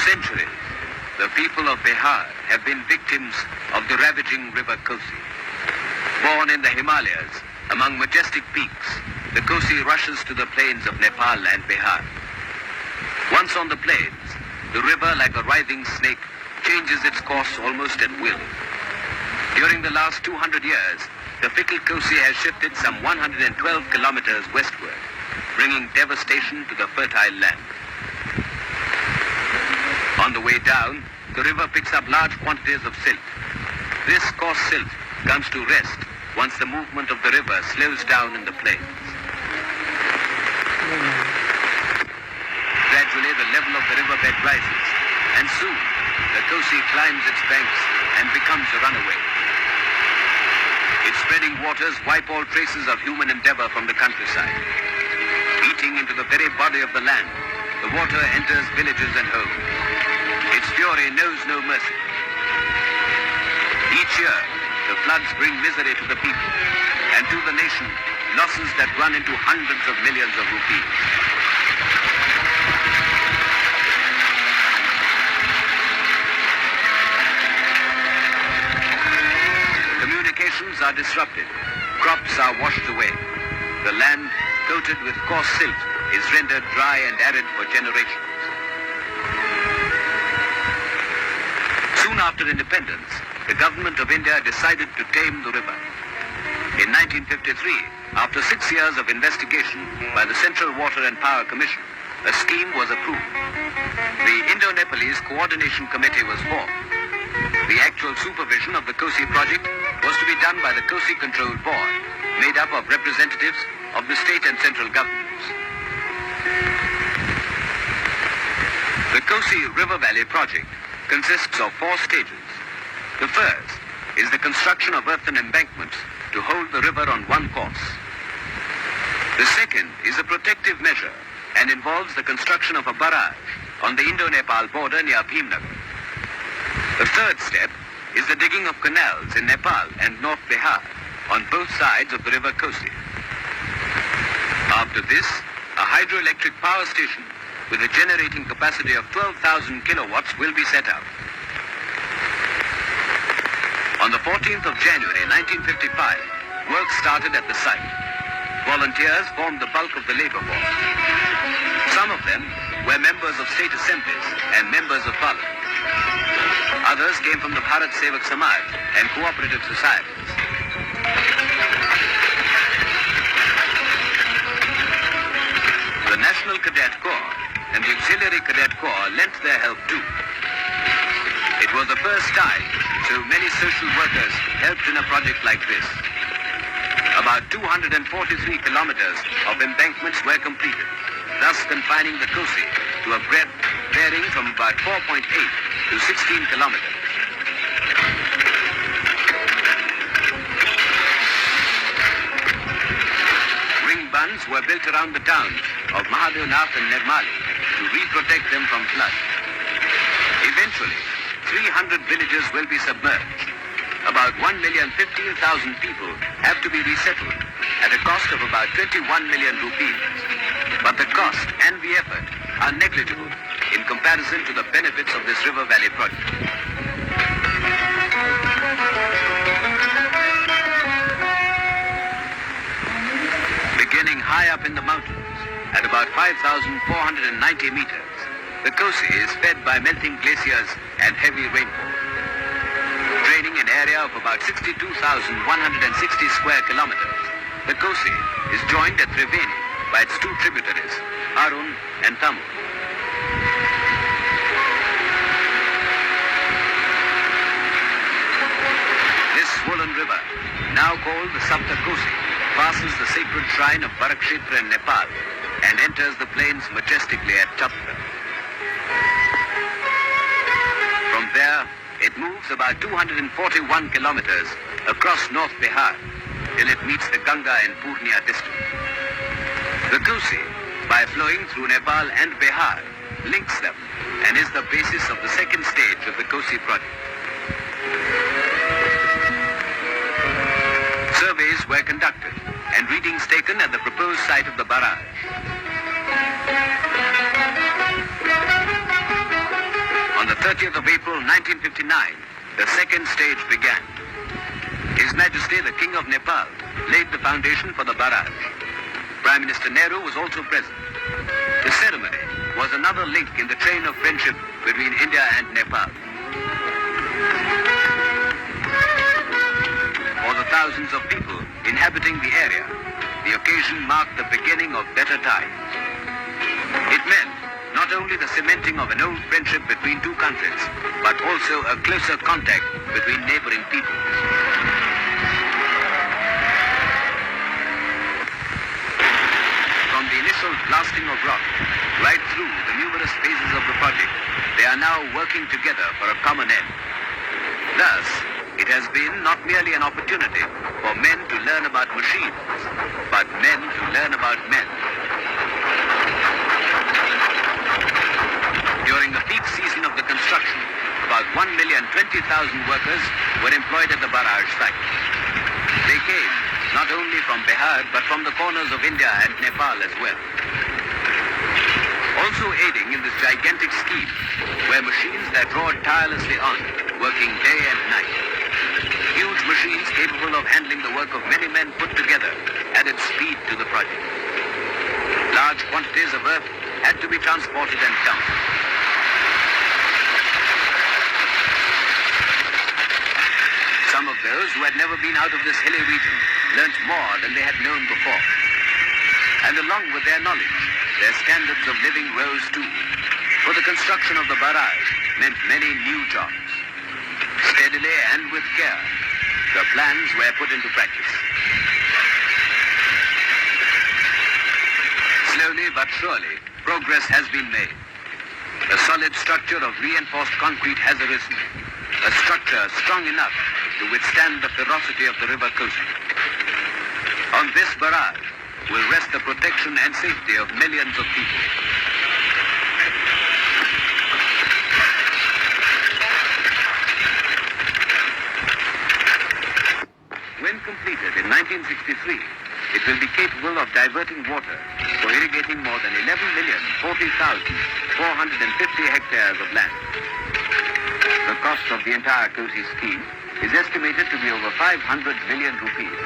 centuries, the people of Bihar have been victims of the ravaging river Kosi. Born in the Himalayas, among majestic peaks, the Kosi rushes to the plains of Nepal and Bihar. Once on the plains, the river, like a writhing snake, changes its course almost at will. During the last 200 years, the fickle Kosi has shifted some 112 kilometers westward, bringing devastation to the fertile land. On the way down, the river picks up large quantities of silt. This coarse silt comes to rest once the movement of the river slows down in the plains. Gradually, the level of the riverbed rises, and soon the Kosi climbs its banks and becomes a runaway. Its spreading waters wipe all traces of human endeavor from the countryside. Eating into the very body of the land, the water enters villages and homes. Its fury knows no mercy. Each year, the floods bring misery to the people and to the nation losses that run into hundreds of millions of rupees. Communications are disrupted. Crops are washed away. The land, coated with coarse silt, is rendered dry and arid for generations. Soon after independence, the government of India decided to tame the river. In 1953, after 6 years of investigation by the Central Water and Power Commission, a scheme was approved. The Indo-Nepalese Coordination Committee was formed. The actual supervision of the Kosi project was to be done by the Kosi Control Board, made up of representatives of the state and central governments. The Kosi River Valley project consists of 4 stages. The first is the construction of earthen embankments to hold the river on one course. The second is a protective measure and involves the construction of a barrage on the Indo-Nepal border near Bhimnagar. The third step is the digging of canals in Nepal and North Bihar on both sides of the river Kosi. After this, a hydroelectric power station with a generating capacity of 12,000 kilowatts will be set up. On the 14th of January 1955, work started at the site. Volunteers formed the bulk of the labor force. Some of them were members of state assemblies and members of parliament. Others came from the Bharat Sevak Samaj and cooperative societies. The National Cadet Corps and the Auxiliary Cadet Corps lent their help too. It was the first time so many social workers helped in a project like this. About 243 kilometers of embankments were completed, thus confining the Kosi to a breadth varying from about 4.8 to 16 kilometers. Ring bunds were built around the towns of Mahadevnath and Nirmali to re-protect them from flood. Eventually, 300 villages will be submerged. About 1,015,000 people have to be resettled at a cost of about 21 million rupees. But the cost and the effort are negligible in comparison to the benefits of this River Valley project. Beginning high up in the mountains, at about 5,490 meters, the Kosi is fed by melting glaciers and heavy rainfall. Draining an area of about 62,160 square kilometers, the Kosi is joined at Triveni by its 2 tributaries, Arun and Tamu. This swollen river, now called the Sapta Kosi, passes the sacred shrine of Barakshetra in Nepal and enters the plains majestically at Chapra. From there, it moves about 241 kilometers across North Bihar till it meets the Ganga and Purnia district. The Kosi, by flowing through Nepal and Bihar, links them and is the basis of the second stage of the Kosi project. Surveys were conducted and readings taken at the proposed site of the barrage. 1959, the second stage began. His Majesty, the King of Nepal, laid the foundation for the barrage. Prime Minister Nehru was also present. The ceremony was another link in the chain of friendship between India and Nepal. For the thousands of people inhabiting the area, the occasion marked the beginning of better times. It meant not only the cementing of an old friendship between two countries, but also a closer contact between neighboring peoples. From the initial blasting of rock, right through the numerous phases of the project, they are now working together for a common end. Thus, it has been not merely an opportunity for men to learn about machines, but men to learn about men. During the peak season of the construction, about 1,020,000 workers were employed at the barrage site. They came not only from Bihar, but from the corners of India and Nepal as well. Also aiding in this gigantic scheme were machines that roared tirelessly on, working day and night. Huge machines capable of handling the work of many men put together added speed to the project. Large quantities of earth had to be transported and dumped. Some of those who had never been out of this hilly region learnt more than they had known before. And along with their knowledge, their standards of living rose too. For the construction of the barrage meant many new jobs. Steadily and with care, the plans were put into practice. Slowly but surely, progress has been made. A solid structure of reinforced concrete has arisen. A structure strong enough to withstand the ferocity of the river Kosi. On this barrage will rest the protection and safety of millions of people. When completed in 1963, it will be capable of diverting water for irrigating more than 11,040,450 hectares of land. The cost of the entire Kosi scheme is estimated to be over 500 million rupees.